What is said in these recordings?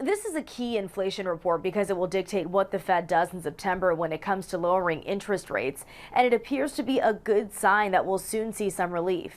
This is a key inflation report because it will dictate what the Fed does in September when it comes to lowering interest rates, and it appears to be a good sign that we'll soon see some relief.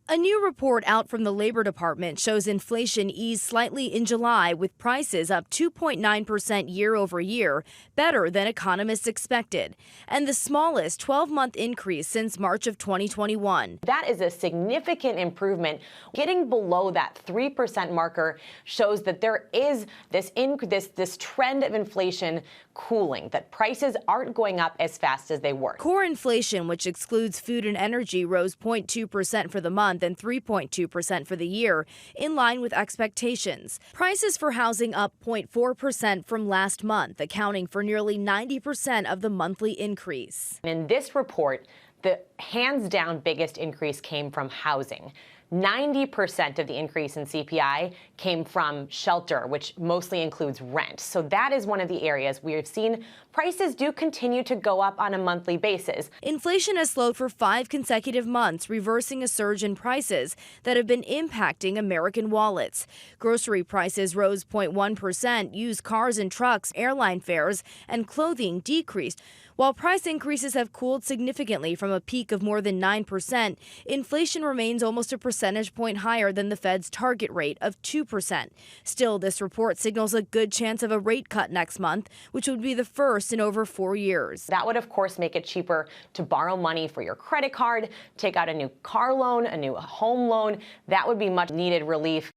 A new report out from the Labor Department shows inflation eased slightly in July, with prices up 2.9% year over year, better than economists expected, and the smallest 12-month increase since March of 2021. That is a significant improvement. Getting below that 3% marker shows that there is this trend of inflation cooling, that prices aren't going up as fast as they were. Core inflation, which excludes food and energy, rose 0.2% for the month and 3.2% for the year, in line with expectations. Prices for housing up 0.4% from last month, accounting for nearly 90% of the monthly increase. In this report, the hands-down biggest increase came from housing. 90% of the increase in CPI came from shelter, which mostly includes rent. So that is one of the areas we have seen prices do continue to go up on a monthly basis. Inflation has slowed for 5 consecutive months, reversing a surge in prices that have been impacting American wallets. Grocery prices rose 0.1%, used cars and trucks, airline fares, and clothing decreased. While price increases have cooled significantly from a peak of more than 9%, inflation remains almost a percentage point higher than the Fed's target rate of 2%. Still, this report signals a good chance of a rate cut next month, which would be the first in over 4 years. That would, of course, make it cheaper to borrow money for your credit card, take out a new car loan, a new home loan. That would be much needed relief.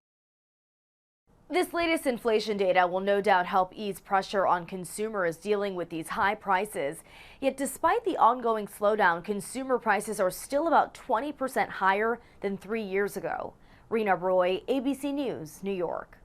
This latest inflation data will no doubt help ease pressure on consumers dealing with these high prices. Yet despite the ongoing slowdown, consumer prices are still about 20% higher than 3 years ago. Rena Roy, ABC News, New York.